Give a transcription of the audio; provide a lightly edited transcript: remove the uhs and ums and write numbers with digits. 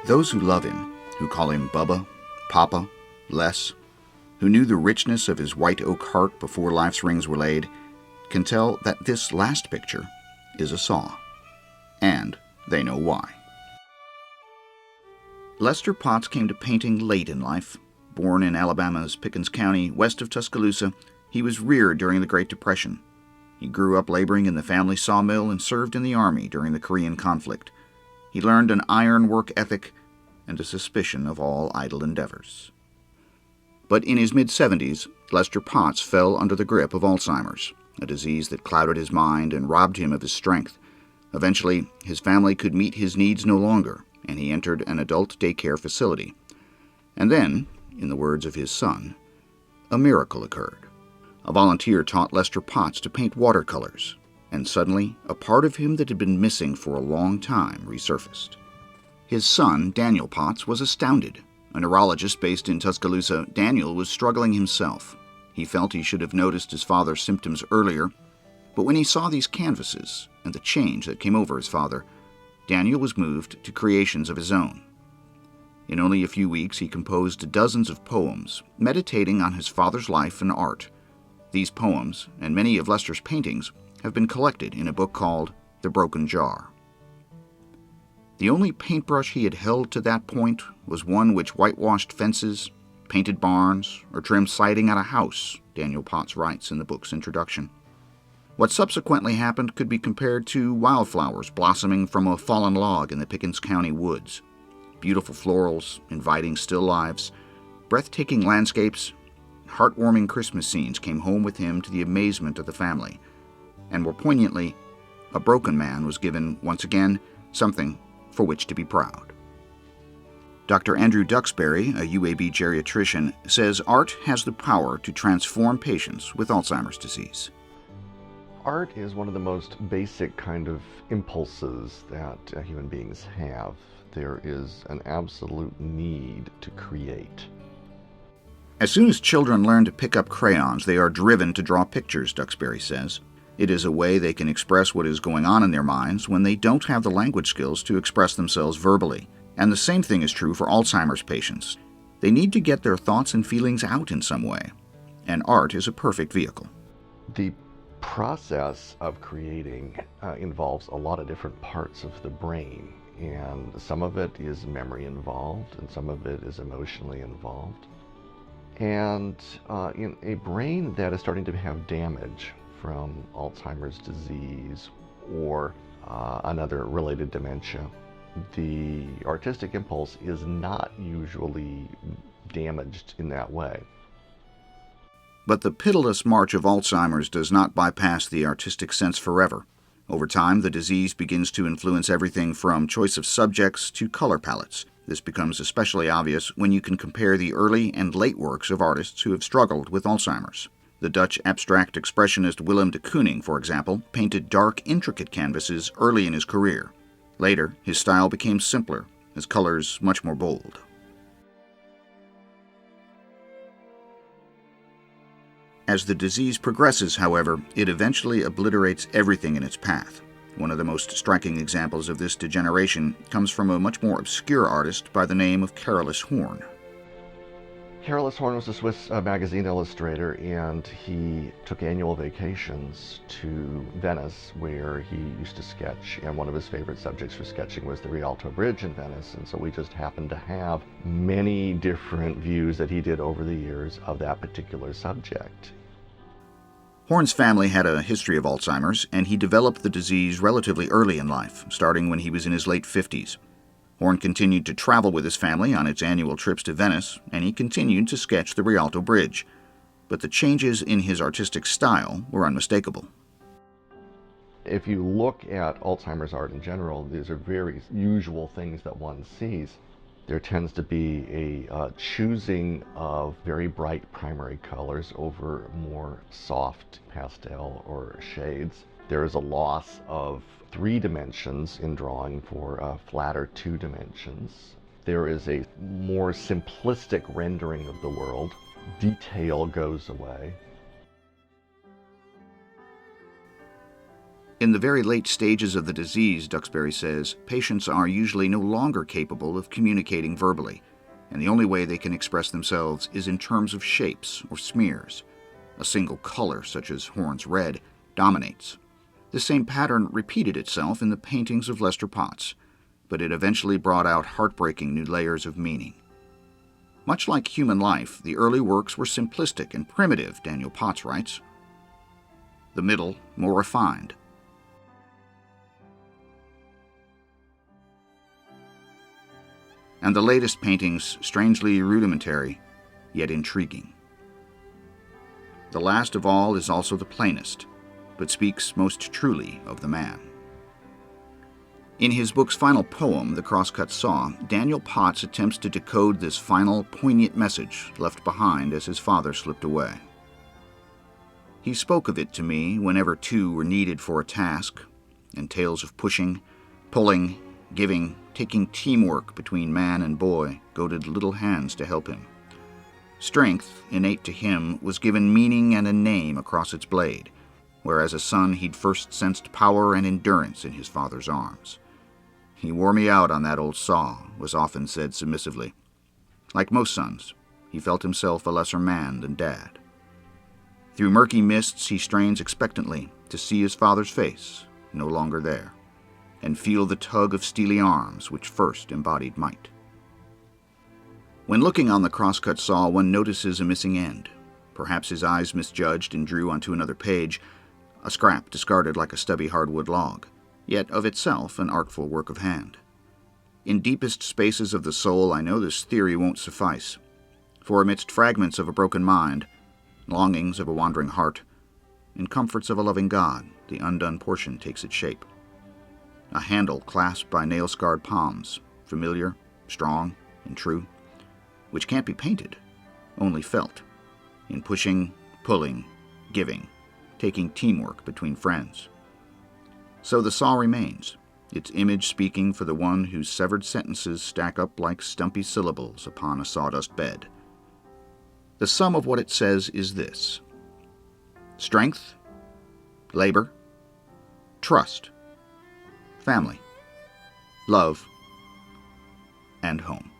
Those who love him, who call him Bubba, Papa, Les, who knew the richness of his white oak heart before life's rings were laid, can tell that this last picture is a saw. And they know why. Lester Potts came to painting late in life. Born in Alabama's Pickens County, west of Tuscaloosa, he was reared during the Great Depression. He grew up laboring in the family sawmill and served in the Army during the Korean conflict. He learned an iron work ethic and a suspicion of all idle endeavors. But in his mid-70s, Lester Potts fell under the grip of Alzheimer's, a disease that clouded his mind and robbed him of his strength. Eventually, his family could meet his needs no longer, and he entered an adult daycare facility. And then, in the words of his son, a miracle occurred. A volunteer taught Lester Potts to paint watercolors, and suddenly, a part of him that had been missing for a long time resurfaced. His son, Daniel Potts, was astounded. A neurologist based in Tuscaloosa, Daniel was struggling himself. He felt he should have noticed his father's symptoms earlier, but when he saw these canvases and the change that came over his father, Daniel was moved to creations of his own. In only a few weeks, he composed dozens of poems, meditating on his father's life and art. These poems, and many of Lester's paintings, have been collected in a book called The Broken Jar. The only paintbrush he had held to that point was one which whitewashed fences, painted barns, or trimmed siding at a house, Daniel Potts writes in the book's introduction. What subsequently happened could be compared to wildflowers blossoming from a fallen log in the Pickens County woods. Beautiful florals, inviting still lives, breathtaking landscapes, heartwarming Christmas scenes came home with him to the amazement of the family. And more poignantly, a broken man was given, once again, something for which to be proud. Dr. Andrew Duxbury, a UAB geriatrician, says art has the power to transform patients with Alzheimer's disease. Art is one of the most basic kind of impulses that human beings have. There is an absolute need to create. As soon as children learn to pick up crayons, they are driven to draw pictures, Duxbury says. It is a way they can express what is going on in their minds when they don't have the language skills to express themselves verbally. And the same thing is true for Alzheimer's patients. They need to get their thoughts and feelings out in some way, and art is a perfect vehicle. The process of creating involves a lot of different parts of the brain, and some of it is memory involved, and some of it is emotionally involved. And in a brain that is starting to have damage from Alzheimer's disease or another related dementia, the artistic impulse is not usually damaged in that way. But the pitiless march of Alzheimer's does not bypass the artistic sense forever. Over time, the disease begins to influence everything from choice of subjects to color palettes. This becomes especially obvious when you can compare the early and late works of artists who have struggled with Alzheimer's. The Dutch abstract expressionist Willem de Kooning, for example, painted dark, intricate canvases early in his career. Later, his style became simpler, his colors much more bold. As the disease progresses, however, it eventually obliterates everything in its path. One of the most striking examples of this degeneration comes from a much more obscure artist by the name of Carolus Horn. Carolus Horn was a Swiss magazine illustrator, and he took annual vacations to Venice, where he used to sketch, and one of his favorite subjects for sketching was the Rialto Bridge in Venice, and so we just happened to have many different views that he did over the years of that particular subject. Horn's family had a history of Alzheimer's, and he developed the disease relatively early in life, starting when he was in his late 50s. Horn continued to travel with his family on its annual trips to Venice, and he continued to sketch the Rialto Bridge. But the changes in his artistic style were unmistakable. If you look at Alzheimer's art in general, these are very usual things that one sees. There tends to be a choosing of very bright primary colors over more soft pastel or shades. There is a loss of 3 dimensions in drawing for flatter 2 dimensions. There is a more simplistic rendering of the world. Detail goes away. In the very late stages of the disease, Duxbury says, patients are usually no longer capable of communicating verbally, and the only way they can express themselves is in terms of shapes or smears. A single color, such as Horne's red, dominates. The same pattern repeated itself in the paintings of Lester Potts, but it eventually brought out heartbreaking new layers of meaning. Much like human life, the early works were simplistic and primitive, Daniel Potts writes. The middle, more refined. And the latest paintings, strangely rudimentary, yet intriguing. The last of all is also the plainest, but speaks most truly of the man. In his book's final poem, The Crosscut Saw, Daniel Potts attempts to decode this final, poignant message left behind as his father slipped away. He spoke of it to me whenever two were needed for a task, and tales of pushing, pulling, giving, taking teamwork between man and boy goaded little hands to help him. Strength, innate to him, was given meaning and a name across its blade, where as a son he'd first sensed power and endurance in his father's arms. He wore me out on that old saw, was often said submissively. Like most sons, he felt himself a lesser man than Dad. Through murky mists he strains expectantly to see his father's face, no longer there, and feel the tug of steely arms which first embodied might. When looking on the crosscut saw, one notices a missing end. Perhaps his eyes misjudged and drew onto another page, a scrap discarded like a stubby hardwood log, yet of itself an artful work of hand. In deepest spaces of the soul, I know this theory won't suffice, for amidst fragments of a broken mind, longings of a wandering heart, and comforts of a loving God, the undone portion takes its shape. A handle clasped by nail-scarred palms, familiar, strong, and true, which can't be painted, only felt, in pushing, pulling, giving, taking teamwork between friends. So the saw remains, its image speaking for the one whose severed sentences stack up like stumpy syllables upon a sawdust bed. The sum of what it says is this: strength, labor, trust, family, love, and home.